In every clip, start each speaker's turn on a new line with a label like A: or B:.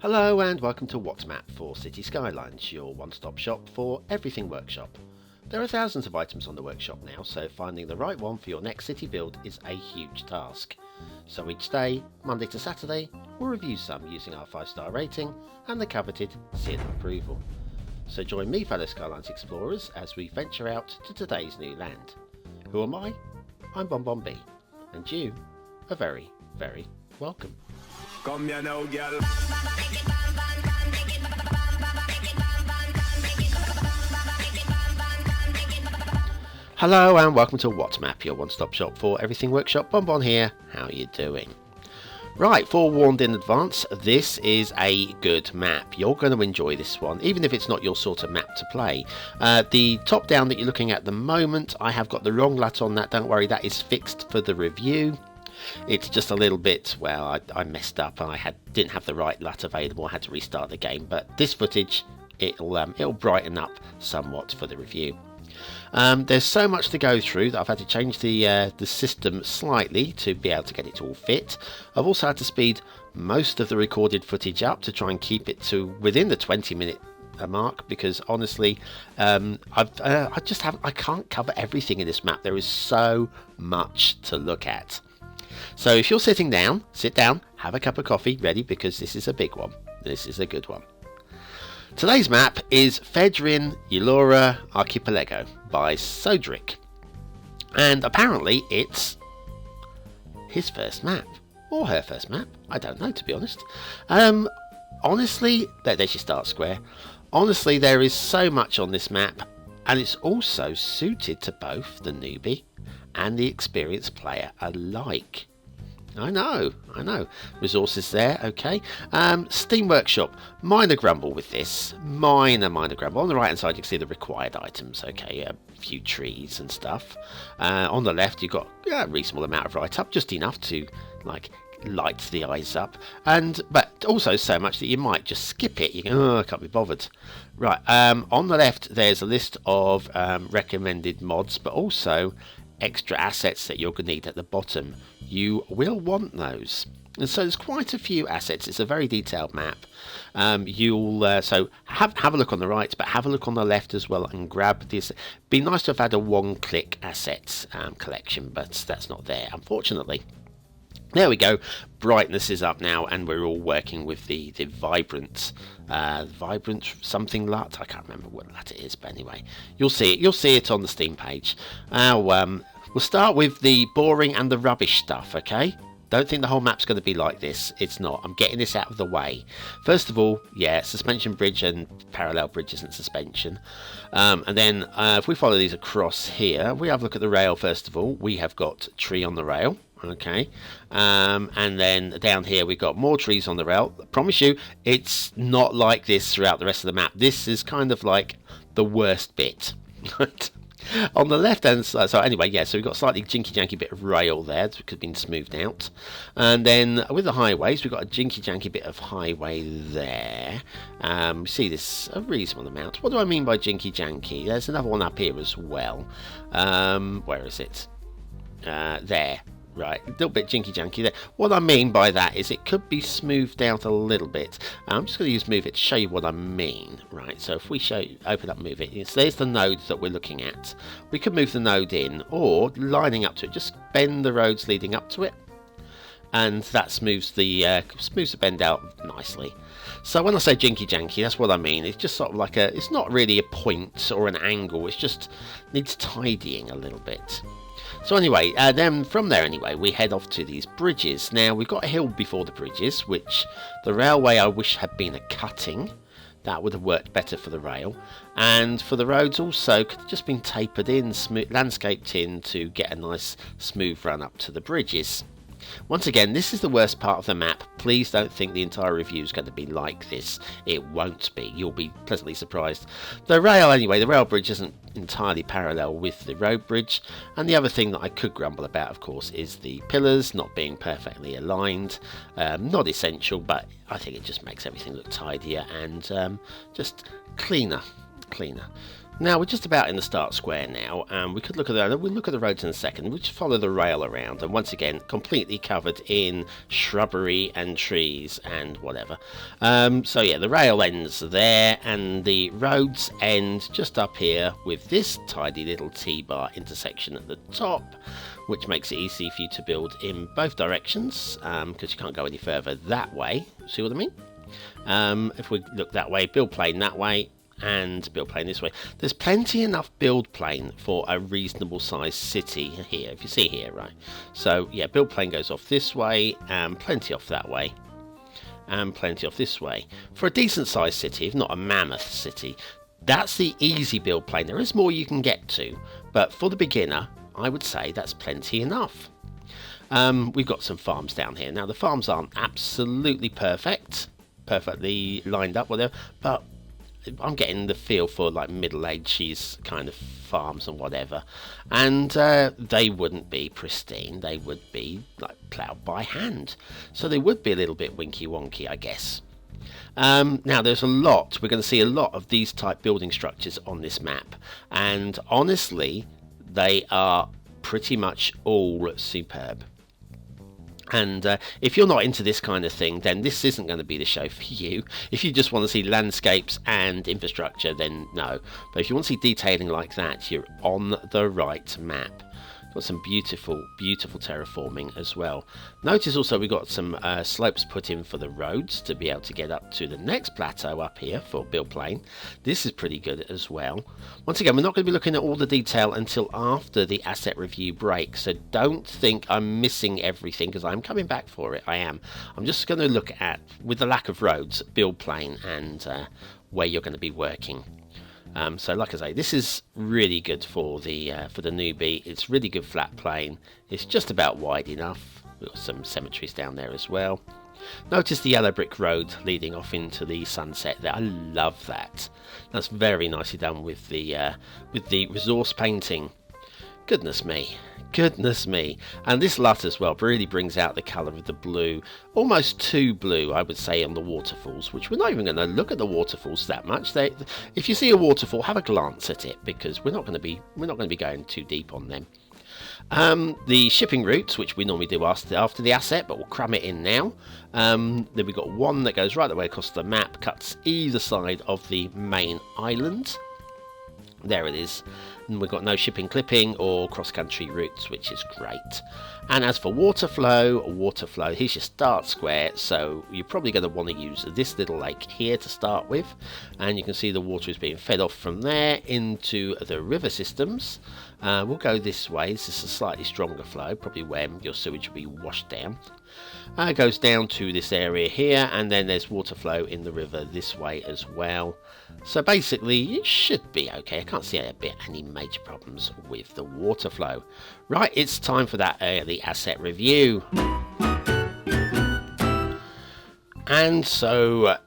A: Hello and welcome to What's Map for Cities Skylines, your one-stop shop for everything workshop. There are thousands of items on the workshop now, so finding the right one for your next city build is a huge task. So each day, Monday to Saturday, we'll review some using our 5-star rating and the coveted seal of approval. So join me, fellow Skylines explorers, as we venture out to today's new land. Who am I? I'm BonBonB, and you are very, very welcome.
B: Come here now, girl.
A: Hello and welcome to What's Map, your one-stop shop for everything workshop. BonBon here. How are you doing? Right, forewarned in advance, this is a good map. You're going to enjoy this one, even if it's not your sort of map to play. The top down that you're looking at the moment, I have got the wrong LUT on that. Don't worry, that is fixed for the review. It's just a little bit, well, I messed up. Didn't have the right LUT available. I had to restart the game. But this footage, it'll brighten up somewhat for the review. There's so much to go through that I've had to change the system slightly to be able to get it to all fit. I've also had to speed most of the recorded footage up to try and keep it to within the 20-minute mark, because honestly, I can't cover everything in this map. There is so much to look at. So if you're sitting down, sit down, have a cup of coffee ready, because this is a big one. This is a good one. Today's map is Fedryn, Uelora, Archipelago by Sodric. And apparently it's his first map. Or her first map. I don't know, to be honest. Honestly, there's your start square. Honestly, there is so much on this map, and it's also suited to both the newbie and the experienced player alike. I know. Resources there, okay. Steam Workshop, minor grumble with this. Minor grumble. On the right hand side you can see the required items, okay, a few trees and stuff. On the left you've got a reasonable amount of write-up, just enough to light the eyes up, but also so much that you might just skip it. You go, oh, I can't be bothered. Right, on the left there's a list of recommended mods, but also extra assets that you're going to need at the bottom. You will want those, and so there's quite a few assets. It's a very detailed map. So have a look on the right, but have a look on the left as well and grab this. Be nice to have had a one-click assets collection, but that's not there, unfortunately. There we go. Brightness is up now, and we're all working with the vibrant something LUT. I can't remember what LUT it is, but anyway, you'll see it on the Steam page. We'll start with the boring and the rubbish stuff, okay? Don't think the whole map's going to be like this. It's not. I'm getting this out of the way. First of all, yeah, suspension bridge and parallel bridges and suspension. And then if we follow these across here, we have a look at the rail first of all. We have got tree on the rail. Okay, and then down here we've got more trees on the rail. I promise you, it's not like this throughout the rest of the map. This is kind of like the worst bit. On the left hand side, so anyway, yeah, so we've got a slightly jinky-janky bit of rail there that could have been smoothed out. And then with the highways, we've got a jinky-janky bit of highway there. We see this a reasonable amount. What do I mean by jinky-janky? There's another one up here as well. Where is it? There. Right, a little bit jinky-janky there. What I mean by that is it could be smoothed out a little bit. I'm just going to use Move It to show you what I mean. Right, so if we open up Move It, there's the node that we're looking at. We could move the node in, or lining up to it, just bend the roads leading up to it, and that smooths the bend out nicely. So when I say jinky-janky, that's what I mean. It's just sort of like it's not really a point or an angle, it just needs tidying a little bit. So anyway, then from there anyway, we head off to these bridges. Now, we've got a hill before the bridges, which the railway I wish had been a cutting. That would have worked better for the rail. And for the roads also, could have just been tapered in, landscaped in to get a nice smooth run up to the bridges. Once again, this is the worst part of the map. Please don't think the entire review is going to be like this. It won't be. You'll be pleasantly surprised. The rail bridge isn't entirely parallel with the road bridge. And the other thing that I could grumble about, of course, is the pillars not being perfectly aligned. Not essential, but I think it just makes everything look tidier and just cleaner. cleaner. Now we're just about in the start square now, and we could look at the roads in a second. We'll just follow the rail around, and once again completely covered in shrubbery and trees and whatever. So yeah, the rail ends there, and the roads end just up here with this tidy little T-bar intersection at the top, which makes it easy for you to build in both directions, because you can't go any further that way. See what I mean? If we look that way, build plane that way, and build plane this way. There's plenty enough build plane for a reasonable sized city here, if you see here, right? So yeah, build plane goes off this way, and plenty off that way, and plenty off this way. For a decent sized city, if not a mammoth city, that's the easy build plane. There is more you can get to, but for the beginner, I would say that's plenty enough. We've got some farms down here. Now the farms aren't absolutely perfectly lined up, whatever, but I'm getting the feel for like middle-aged kind of farms and whatever, and they wouldn't be pristine. They would be like ploughed by hand, so they would be a little bit winky-wonky, I guess. Now there's we're going to see a lot of these type building structures on this map, and honestly they are pretty much all superb. And if you're not into this kind of thing, then this isn't going to be the show for you. If you just want to see landscapes and infrastructure, then no. But if you want to see detailing like that, you're on the right map. Got some beautiful terraforming as well. Notice also we got some slopes put in for the roads to be able to get up to the next plateau up here for build plane. This is pretty good as well. Once again, we're not going to be looking at all the detail until after the asset review break, so don't think I'm missing everything, because I'm coming back for it. I am. I'm just going to look at, with the lack of roads, build plane and where you're going to be working. So like I say, this is really good for the newbie. It's really good flat plane. It's just about wide enough. We've got some cemeteries down there as well. Notice the yellow brick road leading off into the sunset there. I love that. That's very nicely done with the resource painting. Goodness me. And this LUT as well really brings out the colour of the blue, almost too blue, I would say, on the waterfalls, which we're not even going to look at the waterfalls that much. If you see a waterfall, have a glance at it, because we're not going to be going too deep on them. The shipping routes, which we normally do after the asset, but we'll cram it in now. Then we've got one that goes right the way across the map, cuts either side of the main island. There it is. And we've got no shipping clipping or cross-country routes, which is great. And as for water flow, here's your start square, so you're probably going to want to use this little lake here to start with, and you can see the water is being fed off from there into the river systems. We'll go this way. This is a slightly stronger flow, probably where your sewage will be washed down. It goes down to this area here, and then there's water flow in the river this way as well. So basically it should be okay. I can't see any major problems with the water flow. Right, it's time for that early asset review. And so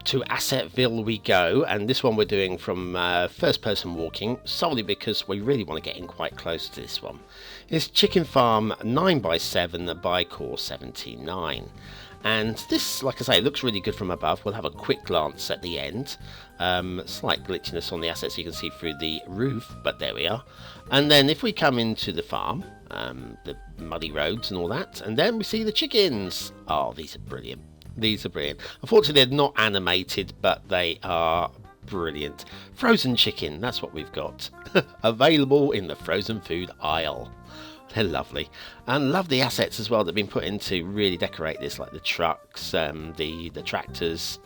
A: to Assetville we go, and this one we're doing from first person walking, solely because we really want to get in quite close to this one. It's Chicken Farm 9x7 by Core 79. And this, like I say, looks really good from above. We'll have a quick glance at the end. Slight glitchiness on the asset so you can see through the roof, but there we are. And then if we come into the farm, the muddy roads and all that, and then we see the chickens. Oh, these are brilliant. Unfortunately, they're not animated, but they are brilliant. Frozen chicken, that's what we've got. Available in the frozen food aisle. They're lovely. And love the assets as well that have been put in to really decorate this, like the trucks, the tractors,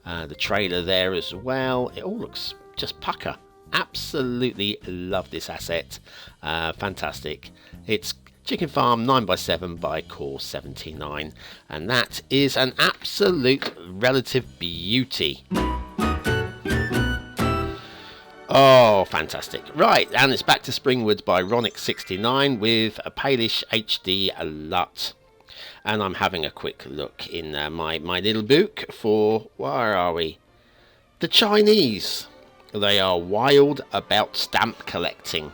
A: the trailer there as well. It all looks just pucker. Absolutely love this asset. Fantastic. It's Chicken Farm 9x7 by Core 79, and that is an absolute relative beauty. Oh, fantastic. Right, and it's back to Springwood by Ronick69 with a Palish HD LUT. And I'm having a quick look in my little book for, where are we? The Chinese. They are wild about stamp collecting.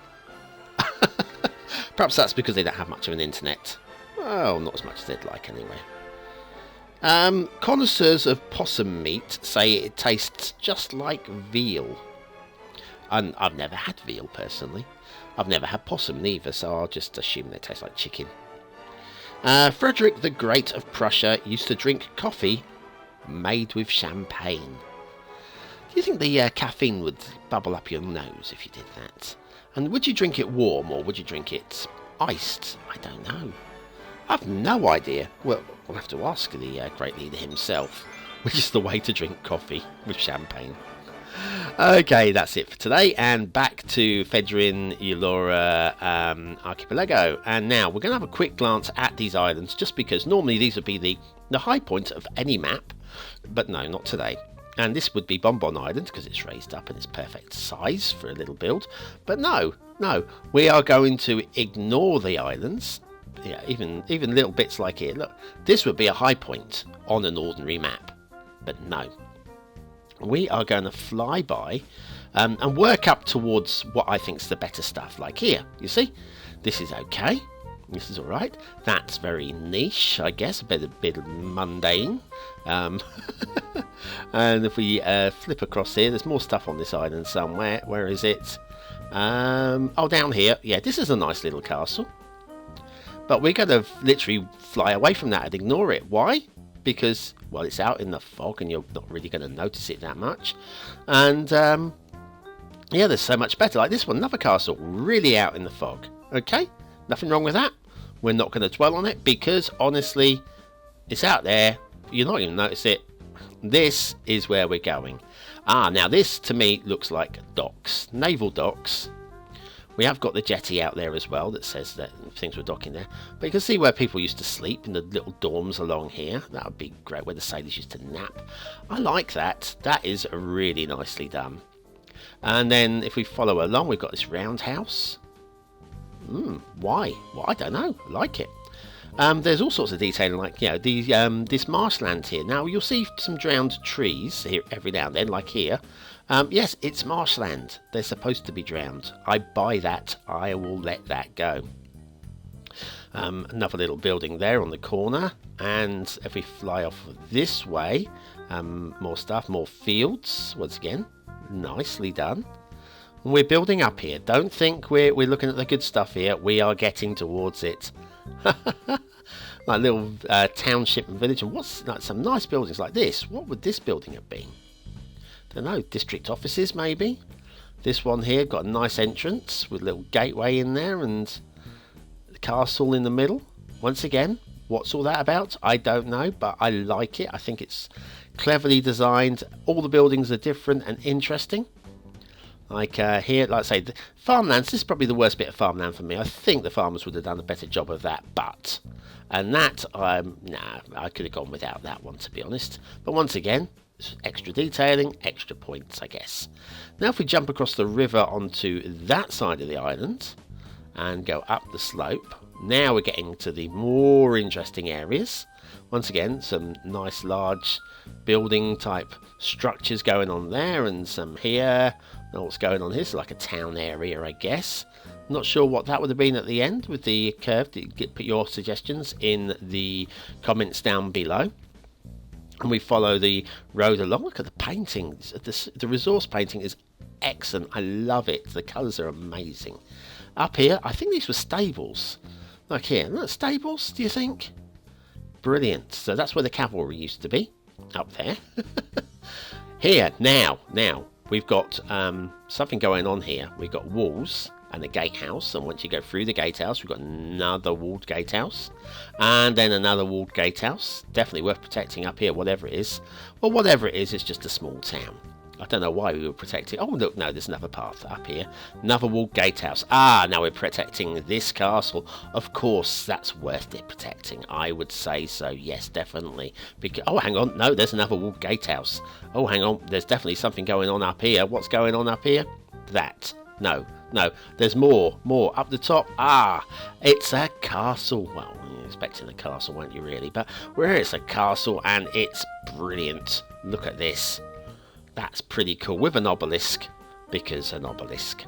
A: Perhaps that's because they don't have much of an internet. Well, not as much as they'd like anyway. Connoisseurs of possum meat say it tastes just like veal. And I've never had veal personally. I've never had possum neither, so I'll just assume they taste like chicken. Frederick the Great of Prussia used to drink coffee made with champagne. Do you think the caffeine would bubble up your nose if you did that? And would you drink it warm or would you drink it iced? I don't know. I've no idea. Well, we'll have to ask the great leader himself, which is the way to drink coffee with champagne. Okay, that's it for today, and back to Fedryn, Uelora, Archipelago. And now we're going to have a quick glance at these islands, just because normally these would be the high point of any map, but no, not today. And this would be BonBonB Island, because it's raised up and it's perfect size for a little build. But no, we are going to ignore the islands. Yeah, even little bits like here. Look, this would be a high point on an ordinary map, but no. We are going to fly by and work up towards what I think is the better stuff. Like here, you see, this is okay. This is all right. That's very niche, I guess, a bit mundane. And if we flip across here, there's more stuff on this island somewhere. Where is it? Oh, down here. Yeah, this is a nice little castle. But we're going to literally fly away from that and ignore it. Why? Because, well, it's out in the fog and you're not really going to notice it that much. And, yeah, there's so much better. Like this one, another castle, really out in the fog. Okay? Nothing wrong with that. We're not going to dwell on it because, honestly, it's out there. You're not even notice it. This is where we're going. Now this, to me, looks like docks. Naval docks. We have got the jetty out there as well that says that things were docking there. But you can see where people used to sleep in the little dorms along here. That would be great, where the sailors used to nap. I like that. That is really nicely done. And then if we follow along, we've got this roundhouse. Why? Well, I don't know. I like it. There's all sorts of detailing, like, you know, this marshland here. Now, you'll see some drowned trees here every now and then, like here. Yes, it's marshland. They're supposed to be drowned. I buy that. I will let that go. Another little building there on the corner. And if we fly off this way, more stuff, more fields. Once again, nicely done. We're building up here. Don't think we're looking at the good stuff here. We are getting towards it. Like little township and village. And what's like some nice buildings like this? What would this building have been? Don't know, district offices maybe. This one here got a nice entrance with a little gateway in there and the castle in the middle. Once again, what's all that about? I don't know, but I like it. I think it's cleverly designed. All the buildings are different and interesting. Like here, like I say, the farmlands, this is probably the worst bit of farmland for me. I think the farmers would have done a better job of that, but... And that, nah, I could have gone without that one, to be honest. But once again, extra detailing, extra points, I guess. Now if we jump across the river onto that side of the island and go up the slope, now we're getting to the more interesting areas. Once again, some nice large building type structures going on there and some here. Now what's going on here? So like a town area, I guess. Not sure what that would have been at the end with the curve. Put your suggestions in the comments down below. And we follow the road along. Look at the paintings. The resource painting is excellent. I love it. The colours are amazing. Up here, I think these were stables. Like here. Look, stables, do you think? Brilliant. So that's where the cavalry used to be. Up there. Here, now, we've got something going on here. We've got walls and a gatehouse, and once you go through the gatehouse, we've got another walled gatehouse, and then another walled gatehouse. Definitely worth protecting up here, whatever it is. Well, whatever it is, it's just a small town. I don't know why we were protecting. Oh, look, no, there's another path up here. Another walled gatehouse. Now we're protecting this castle. Of course, that's worth it protecting. I would say so, yes, definitely. Oh, hang on. No, there's another walled gatehouse. Oh, hang on. There's definitely something going on up here. What's going on up here? That. No, there's more up the top. It's a castle. Well, you're expecting a castle, weren't you, really? But it's a castle, and it's brilliant. Look at this. That's pretty cool, with an obelisk, because an obelisk.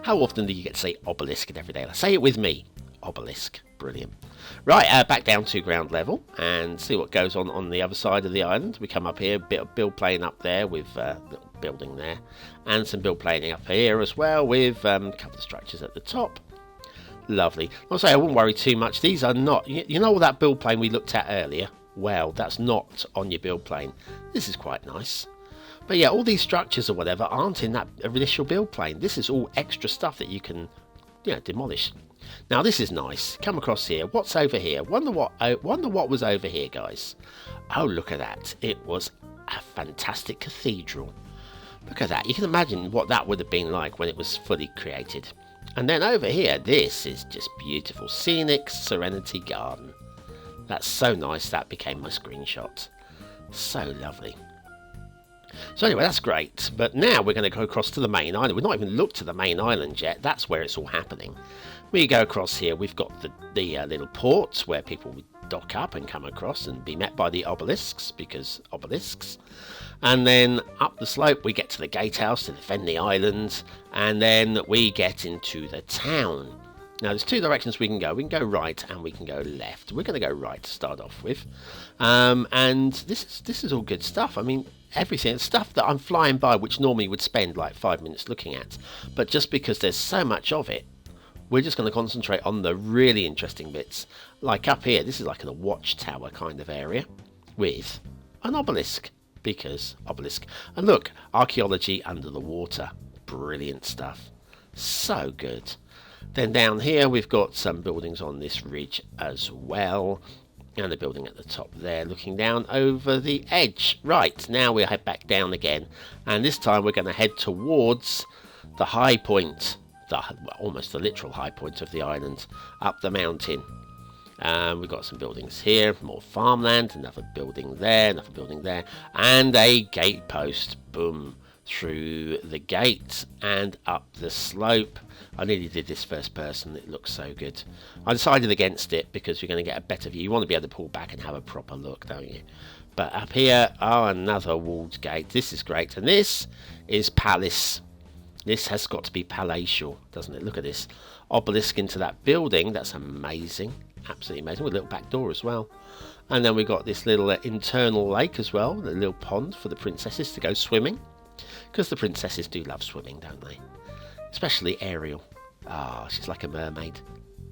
A: How often do you get to say obelisk in everyday life? Say it with me. obelisk. Brilliant. Right, back down to ground level and see what goes on the other side of the island. We come up here, bit of build plane up there with little building there, and some build planing up here as well with a couple of structures at the top. Lovely. I'll say I wouldn't worry too much. These are not, you know, all that build plane we looked at earlier. Well, that's not on your build plane. This is quite nice. But yeah, all these structures or whatever aren't in that initial build plane. This is all extra stuff that you can, demolish. Now this is nice. Come across here. What's over here? Wonder what was over here, guys. Oh, look at that. It was a fantastic cathedral. Look at that. You can imagine what that would have been like when it was fully created. And then over here, this is just beautiful. Scenic Serenity Garden. That's so nice. That became my screenshot. So lovely. So anyway, that's great. But now we're going to go across to the main island. We've not even looked at the main island yet. That's where it's all happening. We go across here. We've got the little port where people would dock up and come across and be met by the obelisks, because obelisks. And then up the slope we get to the gatehouse to defend the island. And then we get into the town. Now there's two directions we can go. We can go right and we can go left. We're going to go right to start off with. And this is all good stuff. I mean, everything, stuff that I'm flying by, which normally would spend like 5 minutes looking at. But just because there's so much of it, we're just going to concentrate on the really interesting bits. Like up here, this is like a watchtower kind of area with an obelisk. Because obelisk. And look, archaeology under the water. Brilliant stuff. So good. Then down here we've got some buildings on this ridge as well. And the building at the top there looking down over the edge. Right, now we'll head back down again. And this time we're going to head towards the high point. Almost the literal high point of the island. Up the mountain. We've got some buildings here, more farmland, another building there, and a gate post. Boom. Through the gate and up the slope. I nearly did this first person, it looks so good. I decided against it because you're going to get a better view. You want to be able to pull back and have a proper look, don't you? But up here, another walled gate. This is great. And this is palace. This has got to be palatial, doesn't it? Look at this. Obelisk into that building. That's amazing. Absolutely amazing. With a little back door as well. And then we've got this little internal lake as well. A little pond for the princesses to go swimming. Because the princesses do love swimming, don't they? Especially Ariel. She's like a mermaid.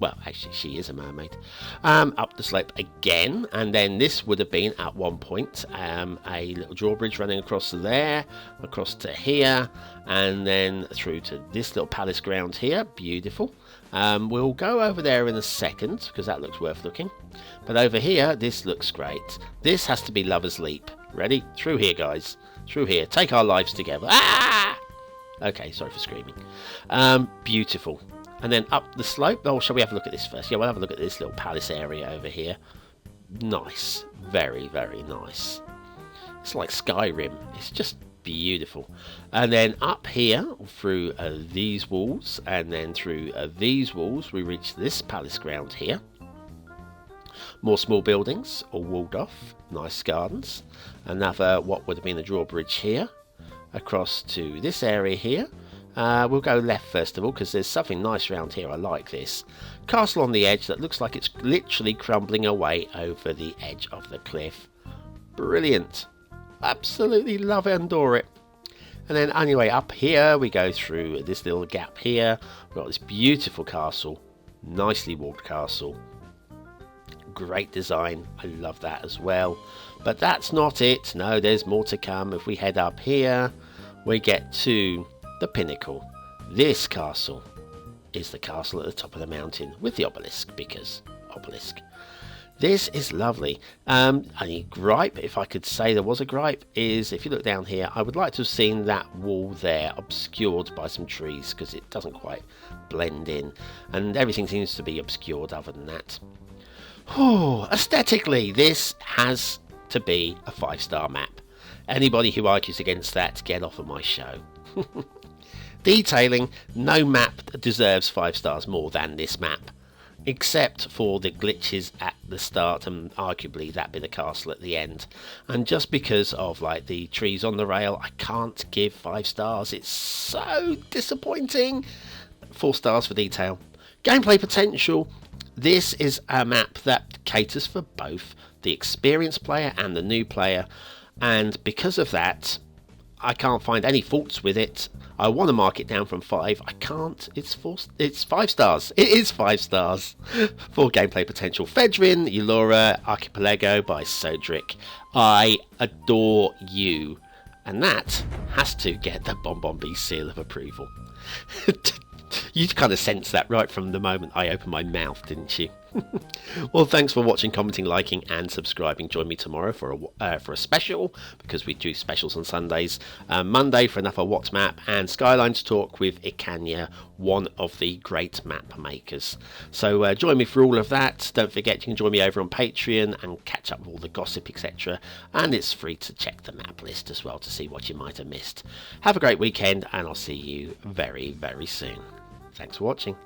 A: Well, actually, she is a mermaid. Up the slope again. And then this would have been, at one point, a little drawbridge running across there, across to here, and then through to this little palace ground here. Beautiful. We'll go over there in a second, because that looks worth looking. But over here, this looks great. This has to be Lover's Leap. Ready? Through here, guys. Through here. Take our lives together. Ah! Okay, sorry for screaming. Beautiful. And then up the slope. Oh, shall we have a look at this first? Yeah, we'll have a look at this little palace area over here. Nice. Very, very nice. It's like Skyrim. It's just beautiful. And then up here, through these walls, and then through these walls, we reach this palace ground here. More small buildings, all walled off. Nice gardens. Another, what would have been a drawbridge here. Across to this area here. We'll go left first of all, because there's something nice around here. I like this. Castle on the edge that looks like it's literally crumbling away over the edge of the cliff. Brilliant. Absolutely love it and adore it. And then anyway, up here we go through this little gap here. We've got this beautiful castle. Nicely walled castle. Great design. I love that as well. But that's not it. No, there's more to come. If we head up here, we get to the pinnacle. This castle is the castle at the top of the mountain with the obelisk, because obelisk. This is lovely. Only gripe, if I could say there was a gripe, is if you look down here, I would like to have seen that wall there obscured by some trees, because it doesn't quite blend in, and everything seems to be obscured other than that. Aesthetically, this has to be a 5-star map. Anybody who argues against that, get off of my show. Detailing, no map deserves 5 stars more than this map, except for the glitches at the start and arguably that bit of castle at the end. And just because of like the trees on the rail, I can't give 5 stars. It's so disappointing. 4 stars for detail. Gameplay potential, This is a map that caters for both the experienced player and the new player, and because of that, I can't find any faults with it. I want to mark it down from 5. I can't. It's 5 stars. It is 5 stars. For gameplay potential, Fedryn, Uelora, Archipelago by Cedric. I adore you. And that has to get the BonBonB seal of approval. You kind of sensed that right from the moment I opened my mouth, didn't you? Well, thanks for watching, commenting, liking and subscribing. Join me tomorrow for a special, because we do specials on Sundays. Monday for another What map, and Skylines talk with Ikanya, one of the great map makers. So join me for all of that. Don't forget, you can join me over on Patreon and catch up with all the gossip, etc. And it's free to check the map list as well to see what you might have missed. Have a great weekend, and I'll see you very, very soon. Thanks for watching.